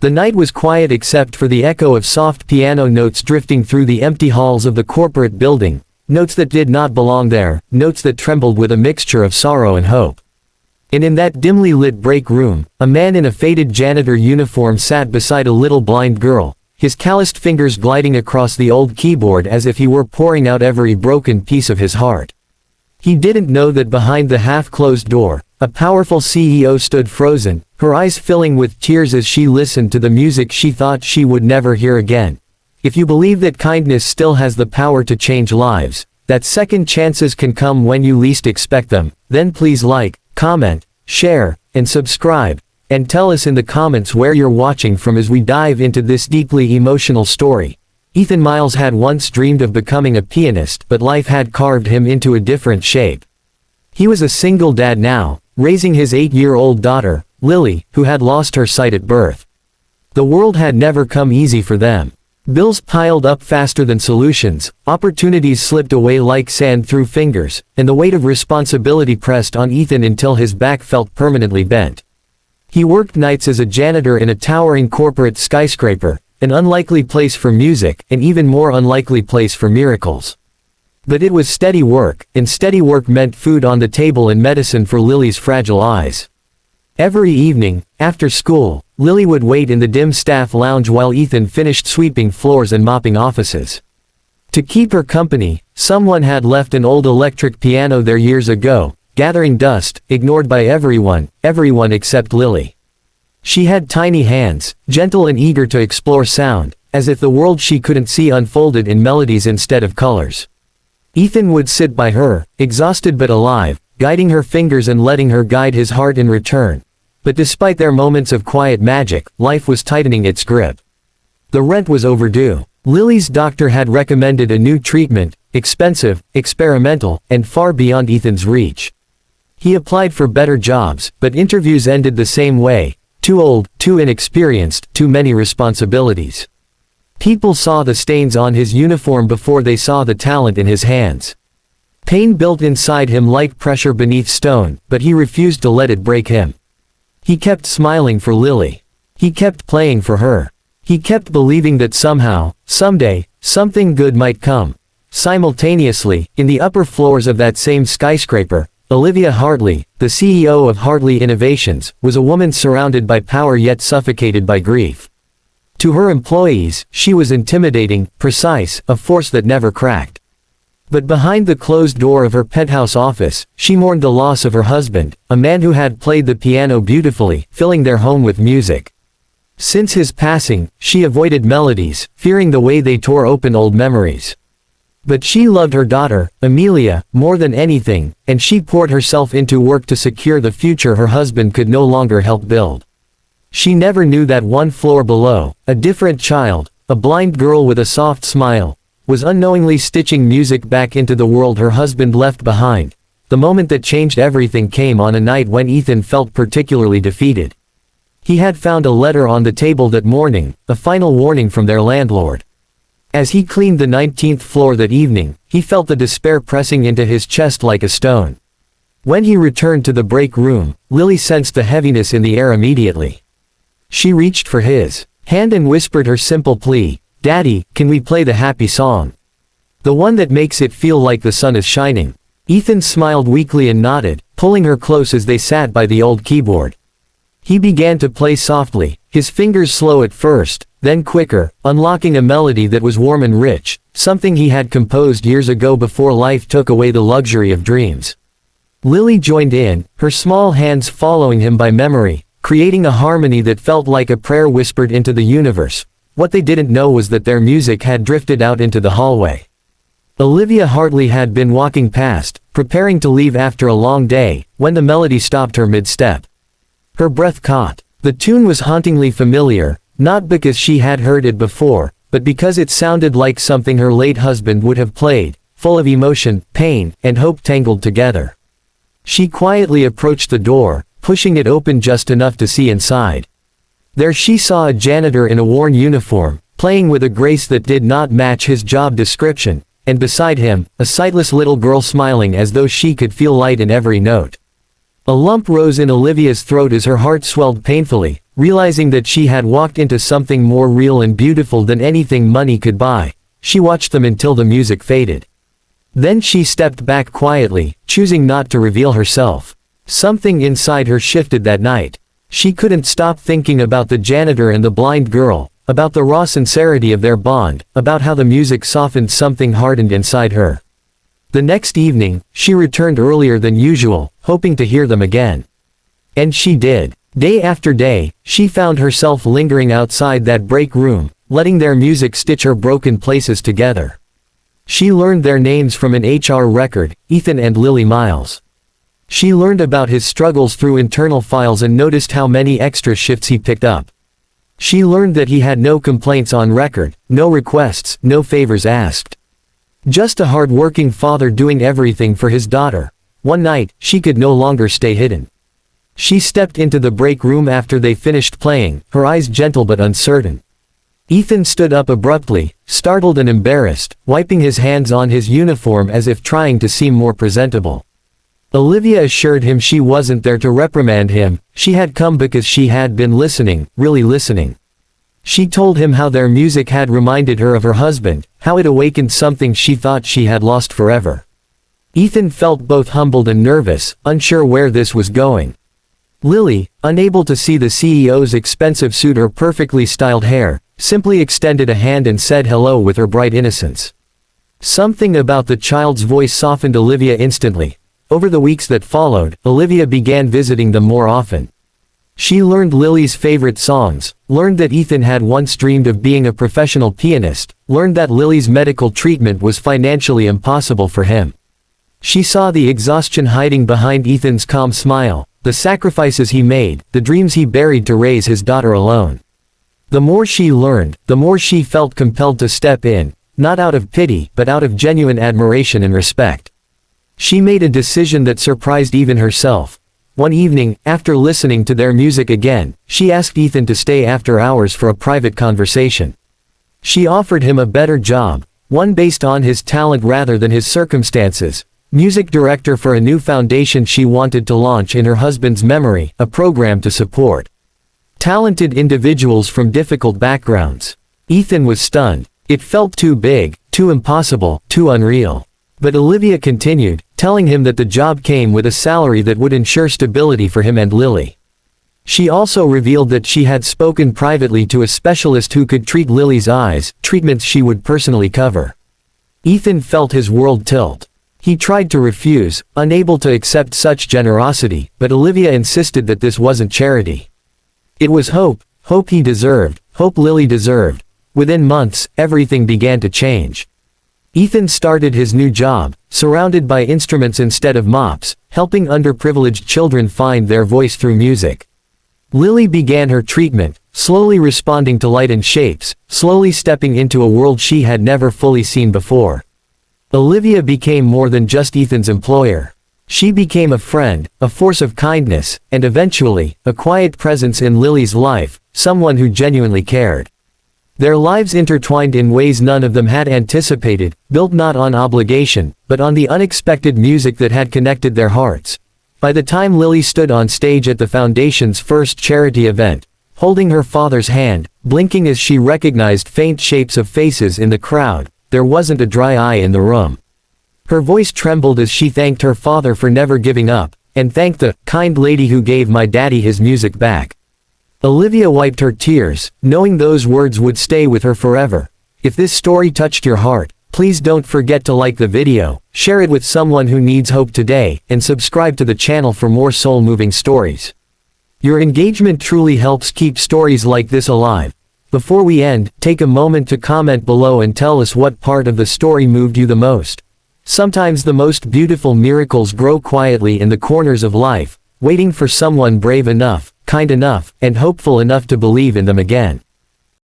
The night was quiet except for the echo of soft piano notes drifting through the empty halls of the corporate building, notes that did not belong there, notes that trembled with a mixture of sorrow and hope. And in that dimly lit break room, a man in a faded janitor uniform sat beside a little blind girl, his calloused fingers gliding across the old keyboard as if he were pouring out every broken piece of his heart. He didn't know that behind the half-closed door, a powerful CEO stood frozen, her eyes filling with tears as she listened to the music she thought she would never hear again. If you believe that kindness still has the power to change lives, that second chances can come when you least expect them, then please like, comment, share, and subscribe, and tell us in the comments where you're watching from as we dive into this deeply emotional story. Ethan Miles had once dreamed of becoming a pianist, but life had carved him into a different shape. He was a single dad now, raising his 8-year-old daughter, Lily, who had lost her sight at birth. The world had never come easy for them. Bills piled up faster than solutions, opportunities slipped away like sand through fingers, and the weight of responsibility pressed on Ethan until his back felt permanently bent. He worked nights as a janitor in a towering corporate skyscraper, an unlikely place for music, an even more unlikely place for miracles. But it was steady work, and steady work meant food on the table and medicine for Lily's fragile eyes. Every evening, after school, Lily would wait in the dim staff lounge while Ethan finished sweeping floors and mopping offices. To keep her company, someone had left an old electric piano there years ago, gathering dust, ignored by everyone except Lily. She had tiny hands, gentle and eager to explore sound, as if the world she couldn't see unfolded in melodies instead of colors. Ethan would sit by her, exhausted but alive, guiding her fingers and letting her guide his heart in return. But despite their moments of quiet magic, life was tightening its grip. The rent was overdue. Lily's doctor had recommended a new treatment, expensive, experimental, and far beyond Ethan's reach. He applied for better jobs, but interviews ended the same way: too old, too inexperienced, too many responsibilities. People saw the stains on his uniform before they saw the talent in his hands. Pain built inside him like pressure beneath stone, but he refused to let it break him. He kept smiling for Lily. He kept playing for her. He kept believing that somehow, someday, something good might come. Simultaneously, in the upper floors of that same skyscraper, Olivia Hartley, the CEO of Hartley Innovations, was a woman surrounded by power yet suffocated by grief. To her employees, she was intimidating, precise, a force that never cracked. But behind the closed door of her penthouse office, she mourned the loss of her husband, a man who had played the piano beautifully, filling their home with music. Since his passing, she avoided melodies, fearing the way they tore open old memories. But she loved her daughter, Amelia, more than anything, and she poured herself into work to secure the future her husband could no longer help build. She never knew that one floor below, a different child, a blind girl with a soft smile, was unknowingly stitching music back into the world her husband left behind. The moment that changed everything came on a night when Ethan felt particularly defeated. He had found a letter on the table that morning, a final warning from their landlord. As he cleaned the 19th floor that evening, he felt the despair pressing into his chest like a stone. When he returned to the break room, Lily sensed the heaviness in the air immediately. She reached for his hand and whispered her simple plea, "Daddy, can we play the happy song? The one that makes it feel like the sun is shining." Ethan smiled weakly and nodded, pulling her close as they sat by the old keyboard. He began to play softly, his fingers slow at first, then quicker, unlocking a melody that was warm and rich, something he had composed years ago before life took away the luxury of dreams. Lily joined in, her small hands following him by memory, creating a harmony that felt like a prayer whispered into the universe. What they didn't know was that their music had drifted out into the hallway. Olivia Hartley had been walking past, preparing to leave after a long day, when the melody stopped her mid-step. Her breath caught. The tune was hauntingly familiar, not because she had heard it before, but because it sounded like something her late husband would have played, full of emotion, pain, and hope tangled together. She quietly approached the door, pushing it open just enough to see inside. There she saw a janitor in a worn uniform, playing with a grace that did not match his job description, and beside him, a sightless little girl smiling as though she could feel light in every note. A lump rose in Olivia's throat as her heart swelled painfully, realizing that she had walked into something more real and beautiful than anything money could buy. She watched them until the music faded. Then she stepped back quietly, choosing not to reveal herself. Something inside her shifted that night. She couldn't stop thinking about the janitor and the blind girl, about the raw sincerity of their bond, about how the music softened something hardened inside her. The next evening, she returned earlier than usual, hoping to hear them again. And she did. Day after day, she found herself lingering outside that break room, letting their music stitch her broken places together. She learned their names from an HR record, Ethan and Lily Miles. She learned about his struggles through internal files and noticed how many extra shifts he picked up. She learned that he had no complaints on record, no requests, no favors asked. Just a hard-working father doing everything for his daughter. One night, she could no longer stay hidden. She stepped into the break room after they finished playing, her eyes gentle but uncertain. Ethan stood up abruptly, startled and embarrassed, wiping his hands on his uniform as if trying to seem more presentable. Olivia assured him she wasn't there to reprimand him, she had come because she had been listening, really listening. She told him how their music had reminded her of her husband, how it awakened something she thought she had lost forever. Ethan felt both humbled and nervous, unsure where this was going. Lily, unable to see the CEO's expensive suit or perfectly styled hair, simply extended a hand and said hello with her bright innocence. Something about the child's voice softened Olivia instantly. Over the weeks that followed, Olivia began visiting them more often. She learned Lily's favorite songs, learned that Ethan had once dreamed of being a professional pianist, learned that Lily's medical treatment was financially impossible for him. She saw the exhaustion hiding behind Ethan's calm smile, the sacrifices he made, the dreams he buried to raise his daughter alone. The more she learned, the more she felt compelled to step in, not out of pity but out of genuine admiration and respect. She made a decision that surprised even herself. One evening, after listening to their music again, she asked Ethan to stay after hours for a private conversation. She offered him a better job, one based on his talent rather than his circumstances, music director for a new foundation she wanted to launch in her husband's memory, a program to support talented individuals from difficult backgrounds. Ethan was stunned. It felt too big, too impossible, too unreal. But Olivia continued, telling him that the job came with a salary that would ensure stability for him and Lily. She also revealed that she had spoken privately to a specialist who could treat Lily's eyes, treatments she would personally cover. Ethan felt his world tilt. He tried to refuse, unable to accept such generosity, but Olivia insisted that this wasn't charity. It was hope, hope he deserved, hope Lily deserved. Within months, everything began to change. Ethan started his new job, surrounded by instruments instead of mops, helping underprivileged children find their voice through music. Lily began her treatment, slowly responding to light and shapes, slowly stepping into a world she had never fully seen before. Olivia became more than just Ethan's employer. She became a friend, a force of kindness, and eventually, a quiet presence in Lily's life, someone who genuinely cared. Their lives intertwined in ways none of them had anticipated, built not on obligation, but on the unexpected music that had connected their hearts. By the time Lily stood on stage at the Foundation's first charity event, holding her father's hand, blinking as she recognized faint shapes of faces in the crowd, there wasn't a dry eye in the room. Her voice trembled as she thanked her father for never giving up, and thanked the kind lady who gave my daddy his music back. Olivia wiped her tears, knowing those words would stay with her forever. If this story touched your heart, please don't forget to like the video, share it with someone who needs hope today, and subscribe to the channel for more soul-moving stories. Your engagement truly helps keep stories like this alive. Before we end, take a moment to comment below and tell us what part of the story moved you the most. Sometimes the most beautiful miracles grow quietly in the corners of life, waiting for someone brave enough, kind enough, and hopeful enough to believe in them again.